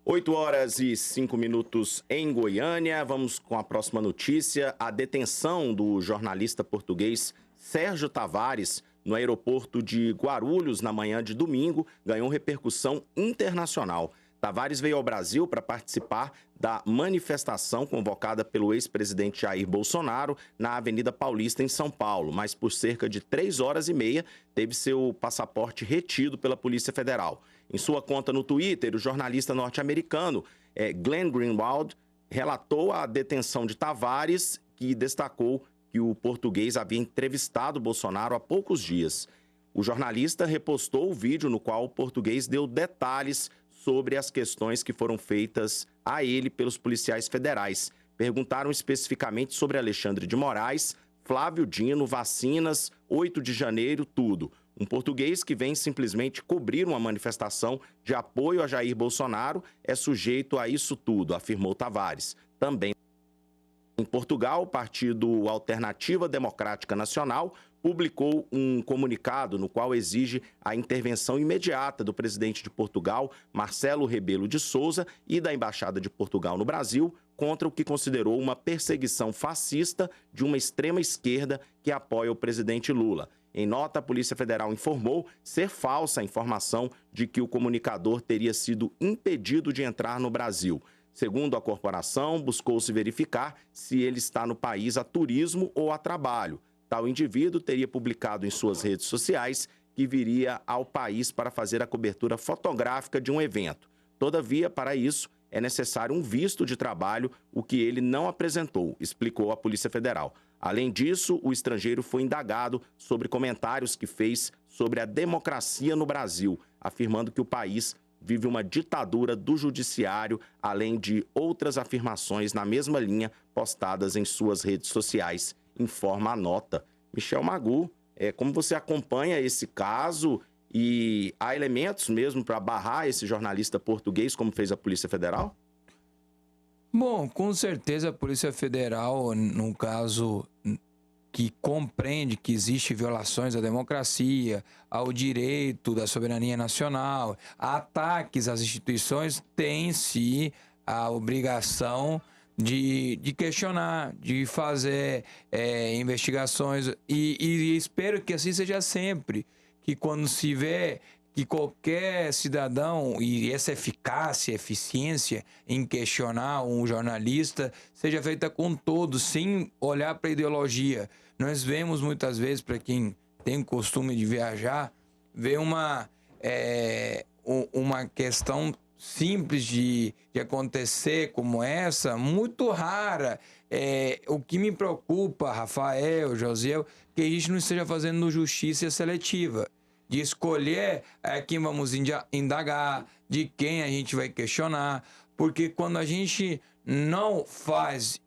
8h05 em Goiânia. Vamos com a próxima notícia. A detenção do jornalista português Sérgio Tavares no aeroporto de Guarulhos na manhã de domingo ganhou repercussão internacional. Tavares veio ao Brasil para participar da manifestação convocada pelo ex-presidente Jair Bolsonaro na Avenida Paulista, em São Paulo, mas por cerca de 3h30 teve seu passaporte retido pela Polícia Federal. Em sua conta no Twitter, o jornalista norte-americano Glenn Greenwald relatou a detenção de Tavares, que destacou que o português havia entrevistado Bolsonaro há poucos dias. O jornalista repostou o vídeo no qual o português deu detalhes sobre as questões que foram feitas a ele pelos policiais federais. Perguntaram especificamente sobre Alexandre de Moraes, Flávio Dino, vacinas, 8 de janeiro, tudo. Um português que vem simplesmente cobrir uma manifestação de apoio a Jair Bolsonaro é sujeito a isso tudo, afirmou Tavares. Também em Portugal, o Partido Alternativa Democrática Nacional publicou um comunicado no qual exige a intervenção imediata do presidente de Portugal, Marcelo Rebelo de Sousa, e da Embaixada de Portugal no Brasil contra o que considerou uma perseguição fascista de uma extrema-esquerda que apoia o presidente Lula. Em nota, a Polícia Federal informou ser falsa a informação de que o comunicador teria sido impedido de entrar no Brasil. Segundo a corporação, buscou-se verificar se ele está no país a turismo ou a trabalho. Tal indivíduo teria publicado em suas redes sociais que viria ao país para fazer a cobertura fotográfica de um evento. Todavia, para isso, é necessário um visto de trabalho, o que ele não apresentou, explicou a Polícia Federal. Além disso, o estrangeiro foi indagado sobre comentários que fez sobre a democracia no Brasil, afirmando que o país vive uma ditadura do judiciário, além de outras afirmações na mesma linha postadas em suas redes sociais, informa a nota. Michel Magu, como você acompanha esse caso e há elementos mesmo para barrar esse jornalista português, como fez a Polícia Federal? Bom, com certeza a Polícia Federal, no caso que compreende que existe violações à democracia, ao direito da soberania nacional, ataques às instituições, tem sim a obrigação de questionar, de fazer investigações e espero que assim seja sempre, que quando se vê que qualquer cidadão, e essa eficácia, eficiência em questionar um jornalista, seja feita com todos, sem olhar para a ideologia. Nós vemos muitas vezes, para quem tem costume de viajar, ver uma questão simples de acontecer como essa, muito rara. O que me preocupa, Rafael, Josiel, que a gente não esteja fazendo justiça seletiva, de escolher quem vamos indagar, de quem a gente vai questionar, porque quando a gente não faz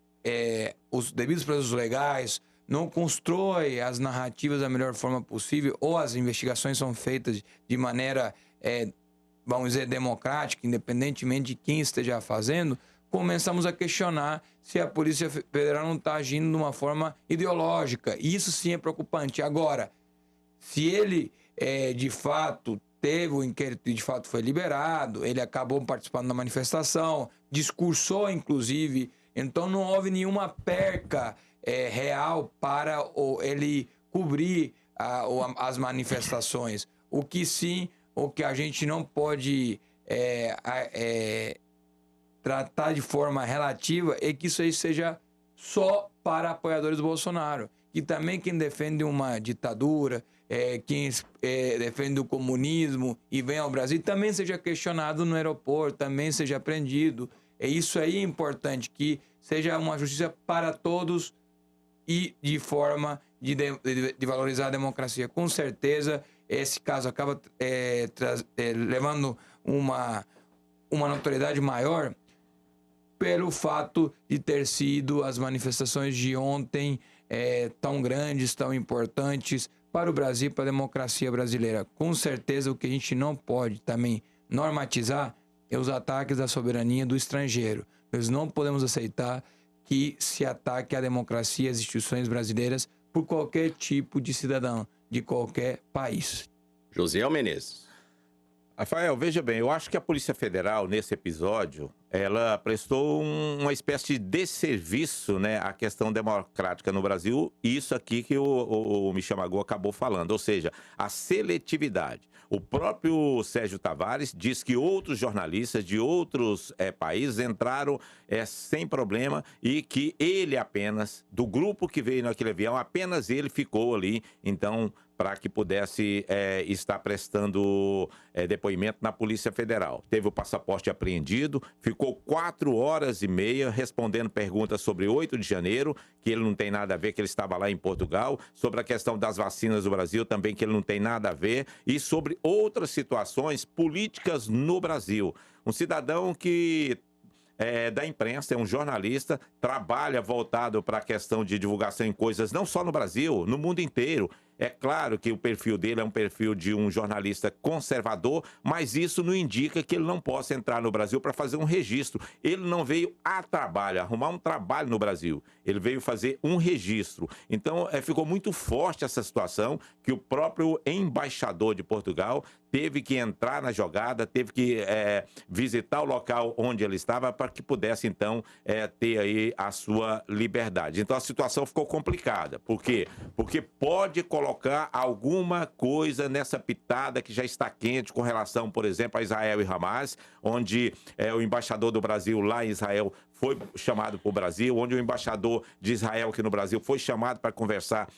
os devidos processos legais, não constrói as narrativas da melhor forma possível, ou as investigações são feitas de maneira, vamos dizer, democrática, independentemente de quem esteja fazendo, começamos a questionar se a Polícia Federal não está agindo de uma forma ideológica. E isso sim é preocupante. Agora, se ele de fato teve o inquérito e de fato foi liberado, ele acabou participando da manifestação, discursou inclusive, então não houve nenhuma perca real para ele cobrir as manifestações. O que sim, o que a gente não pode tratar de forma relativa é que isso aí seja só para apoiadores do Bolsonaro. E também quem defende uma ditadura, quem defende o comunismo e vem ao Brasil, também seja questionado no aeroporto, também seja apreendido. Isso aí é importante, que seja uma justiça para todos e de forma de valorizar a democracia. Com certeza, esse caso acaba levando uma notoriedade maior pelo fato de ter sido as manifestações de ontem tão grandes, tão importantes para o Brasil e para a democracia brasileira. Com certeza, o que a gente não pode também normatizar é os ataques à soberania do estrangeiro. Nós não podemos aceitar que se ataque a democracia e as instituições brasileiras por qualquer tipo de cidadão, de qualquer país. Josiel Menezes. Rafael, veja bem, eu acho que a Polícia Federal, nesse episódio, ela prestou uma espécie de desserviço, né, à questão democrática no Brasil, e isso aqui que o Michel Magoa acabou falando, ou seja, a seletividade. O próprio Sérgio Tavares diz que outros jornalistas de outros países entraram sem problema e que ele apenas, do grupo que veio naquele avião, apenas ele ficou ali, então, para que pudesse estar prestando depoimento na Polícia Federal. Teve o passaporte apreendido, ficou 4 horas e meia respondendo perguntas sobre 8 de janeiro, que ele não tem nada a ver, que ele estava lá em Portugal, sobre a questão das vacinas do Brasil, também que ele não tem nada a ver, e sobre outras situações políticas no Brasil. Um cidadão que da imprensa, é um jornalista, trabalha voltado para a questão de divulgação em coisas não só no Brasil, no mundo inteiro. É claro que o perfil dele é um perfil de um jornalista conservador, mas isso não indica que ele não possa entrar no Brasil para fazer um registro. Ele não veio a trabalho, arrumar um trabalho no Brasil. Ele veio fazer um registro. Então, ficou muito forte essa situação que o próprio embaixador de Portugal teve que entrar na jogada, teve que visitar o local onde ele estava para que pudesse, então, ter aí a sua liberdade. Então, a situação ficou complicada. Por quê? Porque pode colocar alguma coisa nessa pitada que já está quente com relação, por exemplo, a Israel e Hamas, onde o embaixador do Brasil lá em Israel foi chamado para o Brasil, onde o embaixador de Israel aqui no Brasil foi chamado para conversar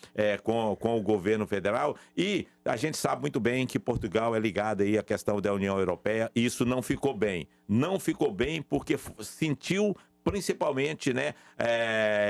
com o governo federal, e a gente sabe muito bem que Portugal é ligado aí à questão da União Europeia, e isso não ficou bem. Não ficou bem porque sentiu principalmente, né,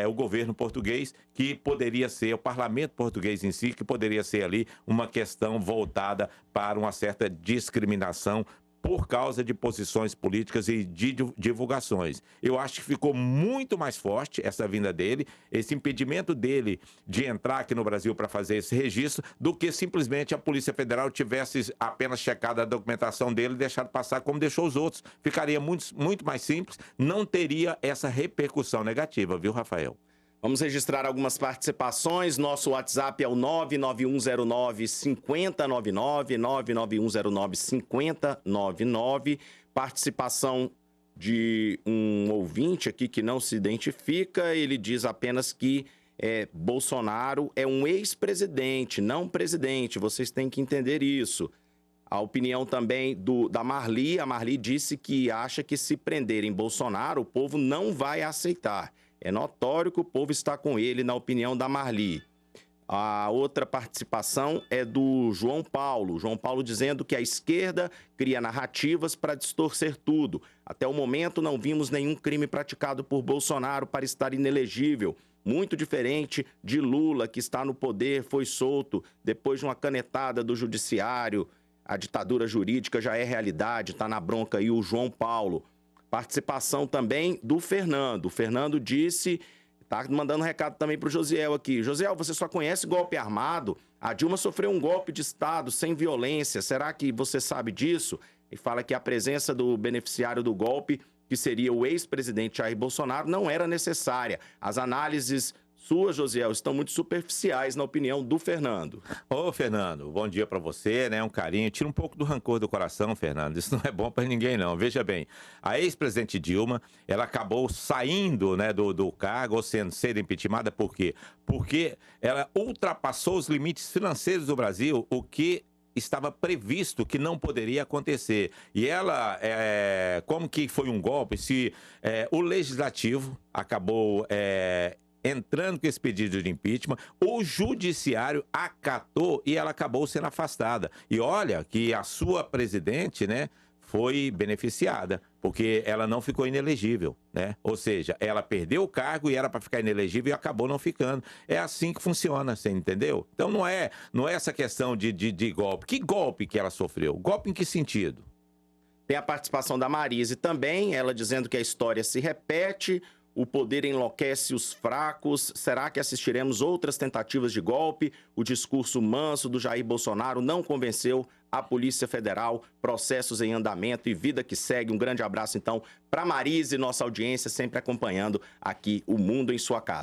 o governo português, que poderia ser, o parlamento português em si, que poderia ser ali uma questão voltada para uma certa discriminação por causa de posições políticas e de divulgações. Eu acho que ficou muito mais forte essa vinda dele, esse impedimento dele de entrar aqui no Brasil para fazer esse registro, do que simplesmente a Polícia Federal tivesse apenas checado a documentação dele e deixado passar como deixou os outros. Ficaria muito mais simples, não teria essa repercussão negativa, viu, Rafael? Vamos registrar algumas participações. Nosso WhatsApp é o 99109-5099, 99109-5099. Participação de um ouvinte aqui que não se identifica. Ele diz apenas que Bolsonaro é um ex-presidente, não presidente. Vocês têm que entender isso. A opinião também da Marli. A Marli disse que acha que se prenderem Bolsonaro, o povo não vai aceitar. É notório que o povo está com ele, na opinião da Marli. A outra participação é do João Paulo. João Paulo dizendo que a esquerda cria narrativas para distorcer tudo. Até o momento não vimos nenhum crime praticado por Bolsonaro para estar inelegível. Muito diferente de Lula, que está no poder, foi solto depois de uma canetada do judiciário. A ditadura jurídica já é realidade, está na bronca aí o João Paulo. Participação também do Fernando. O Fernando disse, tá mandando um recado também para o Josiel aqui. Josiel, você só conhece golpe armado? A Dilma sofreu um golpe de Estado sem violência. Será que você sabe disso? E fala que a presença do beneficiário do golpe, que seria o ex-presidente Jair Bolsonaro, não era necessária. As análises suas, Josiel, estão muito superficiais, na opinião do Fernando. Ô, Fernando, bom dia para você, né? Um carinho. Tira um pouco do rancor do coração, Fernando. Isso não é bom para ninguém, não. Veja bem, a ex-presidente Dilma, ela acabou saindo, né, do cargo, ou sendo impeachmentada, por quê? Porque ela ultrapassou os limites financeiros do Brasil, o que estava previsto que não poderia acontecer. E ela, como que foi um golpe, se o legislativo acabou entrando com esse pedido de impeachment, o judiciário acatou e ela acabou sendo afastada. E olha que a sua presidente, né, foi beneficiada, porque ela não ficou inelegível, né? Ou seja, ela perdeu o cargo e era para ficar inelegível e acabou não ficando. É assim que funciona, você entendeu? Então não é essa questão de golpe. Que golpe que ela sofreu? Golpe em que sentido? Tem a participação da Marise também, ela dizendo que a história se repete, o poder enlouquece os fracos. Será que assistiremos outras tentativas de golpe? O discurso manso do Jair Bolsonaro não convenceu a Polícia Federal. Processos em andamento e vida que segue. Um grande abraço, então, para Marise, nossa audiência, sempre acompanhando aqui o Mundo em Sua Casa.